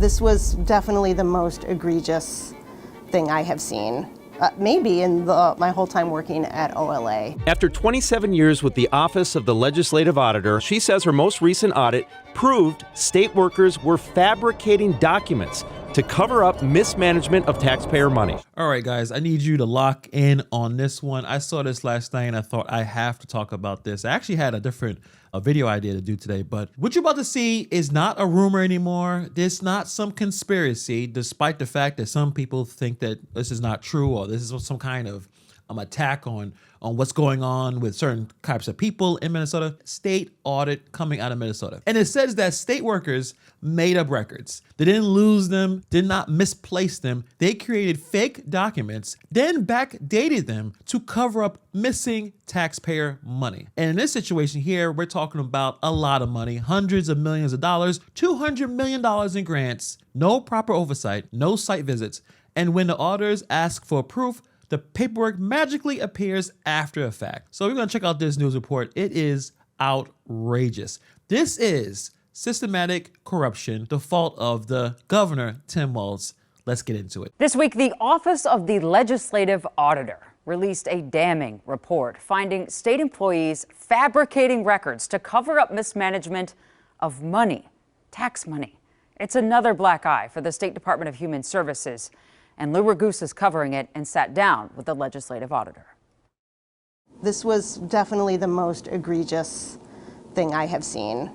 This was definitely the most egregious thing I have seen, maybe in my whole time working at OLA. After 27 years with the Office of the Legislative Auditor, she says her most recent audit proved state workers were fabricating documents to cover up mismanagement of taxpayer money. All right, guys, I need you to lock in on this one. I saw this last night and I thought I have to talk about this. I actually had a different video idea to do today, but what you're about to see is not a rumor anymore. It's not some conspiracy, despite the fact that some people think that this is not true or this is some kind of attack on what's going on with certain types of people in Minnesota. State audit coming out of Minnesota. And it says that state workers made up records. They didn't lose them, did not misplace them. They created fake documents, then backdated them to cover up missing taxpayer money. And in this situation here, we're talking about a lot of money, hundreds of millions of dollars, $200 million in grants, no proper oversight, no site visits. And when the auditors ask for proof, the paperwork magically appears after the fact. So we're gonna check out this news report. It is outrageous. This is systematic corruption, the fault of the governor, Tim Walz. Let's get into it. This week, the Office of the Legislative Auditor released a damning report finding state employees fabricating records to cover up mismanagement of money, tax money. It's another black eye for the State Department of Human Services. And Lou Raguse is covering it and sat down with the legislative auditor. This was definitely the most egregious thing I have seen,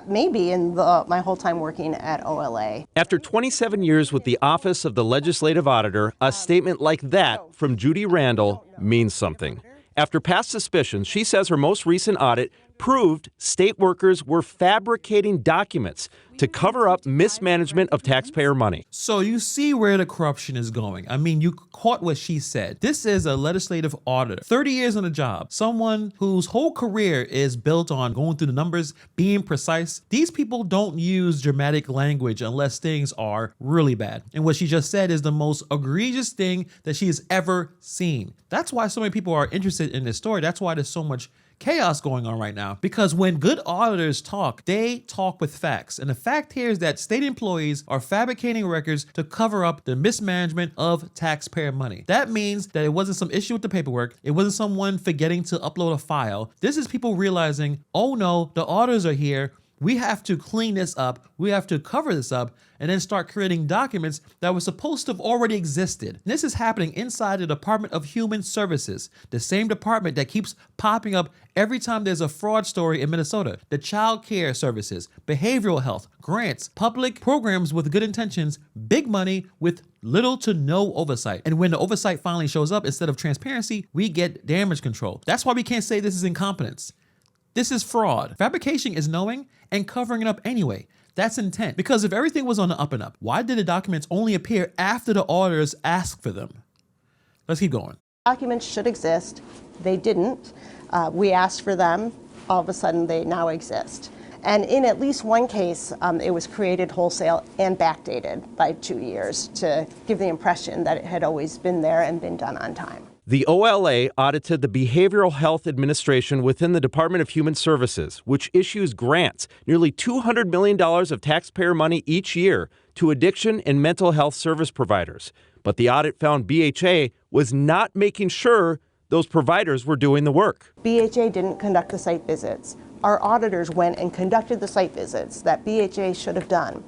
maybe in my whole time working at OLA. After 27 years with the Office of the Legislative Auditor, a statement like that from Judy Randall means something. After past suspicions, she says her most recent audit proved state workers were fabricating documents to cover up mismanagement of taxpayer money. So you see where the corruption is going. I mean, you caught what she said. This is a legislative auditor, 30 years on the job, someone whose whole career is built on going through the numbers, being precise. These people don't use dramatic language unless things are really bad. And what she just said is the most egregious thing that she has ever seen. That's why so many people are interested in this story. That's why there's so much chaos going on right now, because when good auditors talk, they talk with facts. And the fact here is that state employees are fabricating records to cover up the mismanagement of taxpayer money. That means that it wasn't some issue with the paperwork. It wasn't someone forgetting to upload a file. This is people realizing, oh no, the auditors are here. We have to clean this up. We have to cover this up and then start creating documents that were supposed to have already existed. And this is happening inside the Department of Human Services, the same department that keeps popping up every time there's a fraud story in Minnesota. The child care services, behavioral health, grants, public programs with good intentions, big money with little to no oversight. And when the oversight finally shows up, instead of transparency, we get damage control. That's why we can't say this is incompetence. This is fraud. Fabrication is knowing and covering it up anyway. That's intent. Because if everything was on the up and up, why did the documents only appear after the auditors asked for them? Let's keep going. Documents should exist. They didn't. We asked for them. All of a sudden, they now exist. And in at least one case, it was created wholesale and backdated by 2 years to give the impression that it had always been there and been done on time. The OLA audited the Behavioral Health Administration within the Department of Human Services, which issues grants, nearly $200 million of taxpayer money each year, to addiction and mental health service providers. But the audit found BHA was not making sure those providers were doing the work. BHA didn't conduct the site visits. Our auditors went and conducted the site visits that BHA should have done.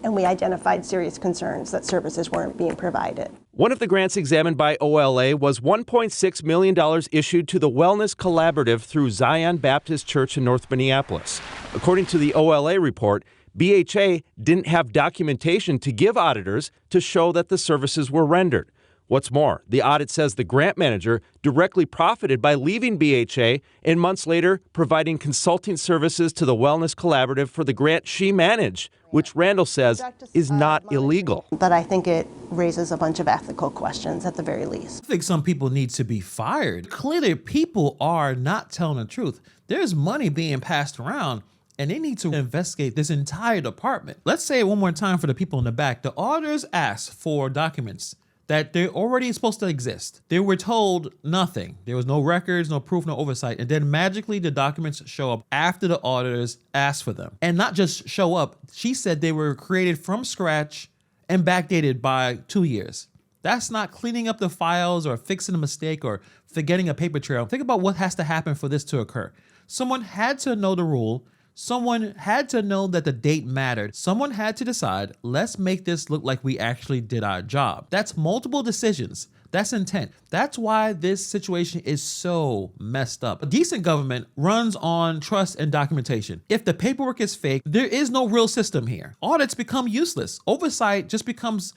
And we identified serious concerns that services weren't being provided. One of the grants examined by OLA was $1.6 million issued to the Wellness Collaborative through Zion Baptist Church in North Minneapolis. According to the OLA report, BHA didn't have documentation to give auditors to show that the services were rendered. What's more, the audit says the grant manager directly profited by leaving BHA and months later providing consulting services to the Wellness Collaborative for the grant she managed, which Randall says is not illegal. But I think it raises a bunch of ethical questions at the very least. I think some people need to be fired. Clearly, people are not telling the truth. There's money being passed around, and they need to investigate this entire department. Let's say it one more time for the people in the back. The auditors asked for documents that they're already supposed to exist. They were told nothing. There was no records, no proof, no oversight. And then magically the documents show up after the auditors asked for them. And not just show up, she said they were created from scratch and backdated by 2 years. That's not cleaning up the files or fixing a mistake or forgetting a paper trail. Think about what has to happen for this to occur. Someone had to know the rule. Someone had to know that the date mattered. Someone had to decide, let's make this look like we actually did our job. That's multiple decisions. That's intent. That's why this situation is so messed up. A decent government runs on trust and documentation. If the paperwork is fake, there is no real system here. Audits become useless. Oversight just becomes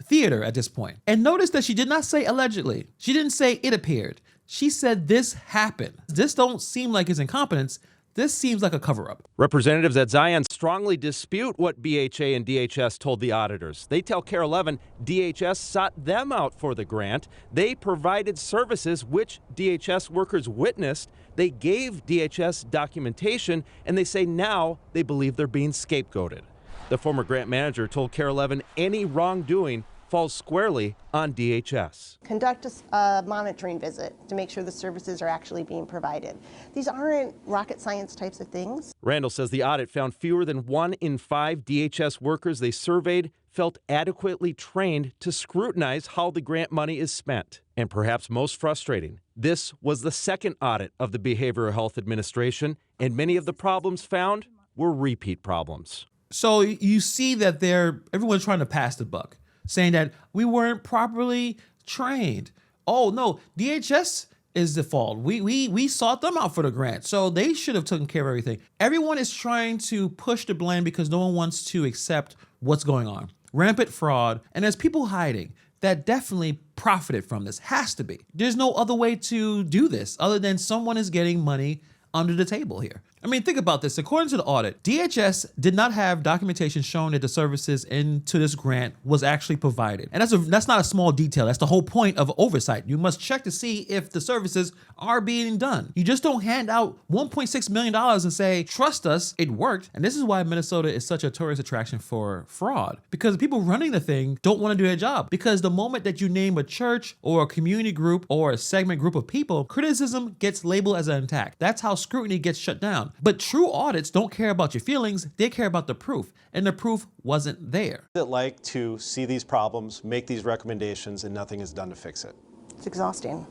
theater at this point. And notice that she did not say allegedly. She didn't say it appeared. She said this happened. This don't seem like it's incompetence. This seems like a cover-up. Representatives at Zion strongly dispute what BHA and DHS told the auditors. They tell KARE 11 DHS sought them out for the grant. They provided services which DHS workers witnessed. They gave DHS documentation, and they say now they believe they're being scapegoated. The former grant manager told KARE 11 any wrongdoing falls squarely on DHS. Conduct a monitoring visit to make sure the services are actually being provided. These aren't rocket science types of things. Randall says the audit found fewer than 1 in 5 DHS workers they surveyed felt adequately trained to scrutinize how the grant money is spent. And perhaps most frustrating, this was the second audit of the Behavioral Health Administration, and many of the problems found were repeat problems. So you see that everyone's trying to pass the buck, saying that we weren't properly trained. Oh no, DHS is the fault. We sought them out for the grant, so they should have taken care of everything. Everyone is trying to push the blame because no one wants to accept what's going on. Rampant fraud, and there's people hiding that definitely profited from this. Has to be. There's no other way to do this other than someone is getting money under the table here. I mean, think about this. According to the audit, DHS did not have documentation showing that the services into this grant was actually provided. And that's not a small detail. That's the whole point of oversight. You must check to see if the services are being done. You just don't hand out $1.6 million and say, trust us, it worked. And this is why Minnesota is such a tourist attraction for fraud, because the people running the thing don't want to do their job. Because the moment that you name a church or a community group or a segment group of people, criticism gets labeled as an attack. That's how scrutiny gets shut down. But true audits don't care about your feelings, they care about the proof, and the proof wasn't there. What's it like to see these problems, make these recommendations, and nothing is done to fix it? It's exhausting.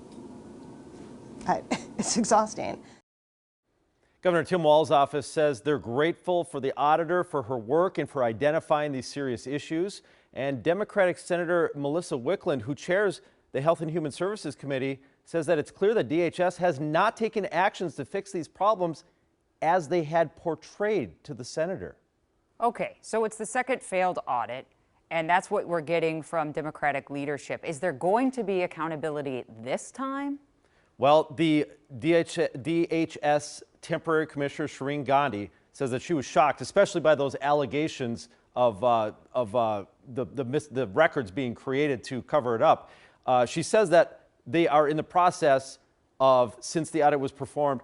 It's exhausting. Governor Tim Walz's office says they're grateful for the auditor for her work and for identifying these serious issues. And Democratic Senator Melissa Wickland, who chairs the Health and Human Services Committee, says that it's clear that DHS has not taken actions to fix these problems as they had portrayed to the senator. Okay, so it's the second failed audit, and that's what we're getting from Democratic leadership. Is there going to be accountability this time? Well, the DHS temporary commissioner, Shireen Gandhi, says that she was shocked, especially by those allegations of the records being created to cover it up. She says that they are in the process of, since the audit was performed,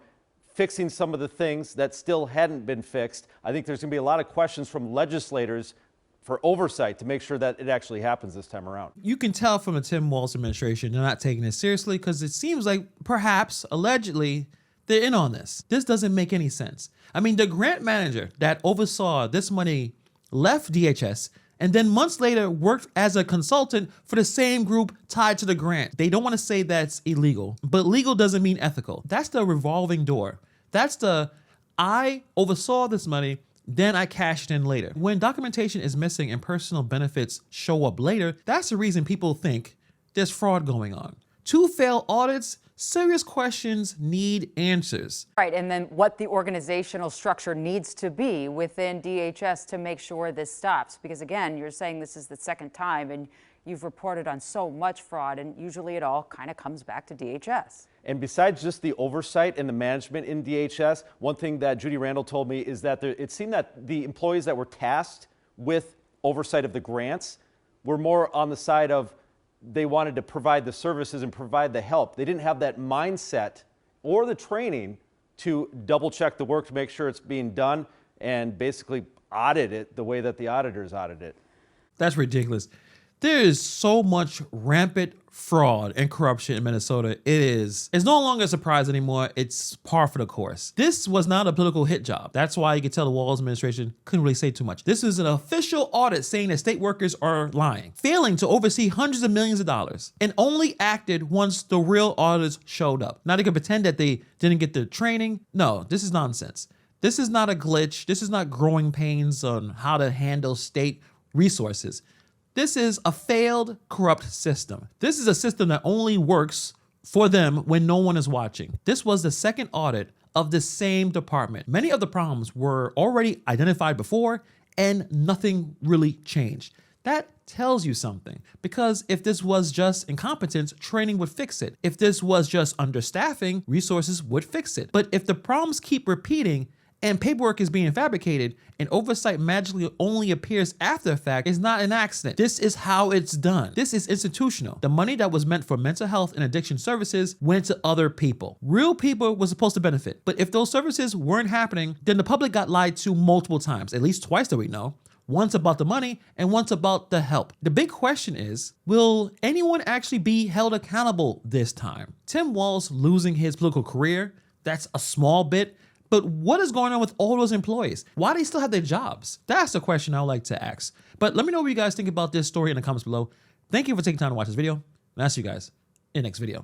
fixing some of the things that still hadn't been fixed. I think there's going to be a lot of questions from legislators for oversight to make sure that it actually happens this time around. You can tell from the Tim Walz administration they're not taking this seriously because it seems like perhaps, allegedly, they're in on this. This doesn't make any sense. I mean, the grant manager that oversaw this money left DHS and then months later worked as a consultant for the same group tied to the grant. They don't want to say that's illegal, but legal doesn't mean ethical. That's the revolving door. That's the, I oversaw this money, then I cashed in later. When documentation is missing and personal benefits show up later, that's the reason people think there's fraud going on. 2 failed audits, serious questions need answers. Right, and then what the organizational structure needs to be within DHS to make sure this stops. Because again, you're saying this is the second time and you've reported on so much fraud, and usually it all kind of comes back to DHS. And besides just the oversight and the management in DHS, one thing that Judy Randall told me is that it seemed that the employees that were tasked with oversight of the grants were more on the side of they wanted to provide the services and provide the help. They didn't have that mindset or the training to double check the work to make sure it's being done and basically audit it the way that the auditors audit it. That's ridiculous. There is so much rampant fraud and corruption in Minnesota. It's no longer a surprise anymore. It's par for the course. This was not a political hit job. That's why you could tell the Walz administration couldn't really say too much. This is an official audit saying that state workers are lying, failing to oversee hundreds of millions of dollars, and only acted once the real auditors showed up. Now they can pretend that they didn't get the training. No, this is nonsense. This is not a glitch. This is not growing pains on how to handle state resources. This is a failed, corrupt system. This is a system that only works for them when no one is watching. This was the second audit of the same department. Many of the problems were already identified before and nothing really changed. That tells you something, because if this was just incompetence, training would fix it. If this was just understaffing, resources would fix it. But if the problems keep repeating and paperwork is being fabricated and oversight magically only appears after the fact, it's not an accident. This is how it's done. This is institutional. The money that was meant for mental health and addiction services went to other people. Real people were supposed to benefit. But if those services weren't happening, then the public got lied to multiple times, at least twice that we know. Once about the money and once about the help. The big question is, will anyone actually be held accountable this time? Tim Walz losing his political career, that's a small bit. But what is going on with all those employees? Why do they still have their jobs? That's the question I would like to ask. But let me know what you guys think about this story in the comments below. Thank you for taking time to watch this video, and I'll see you guys in the next video.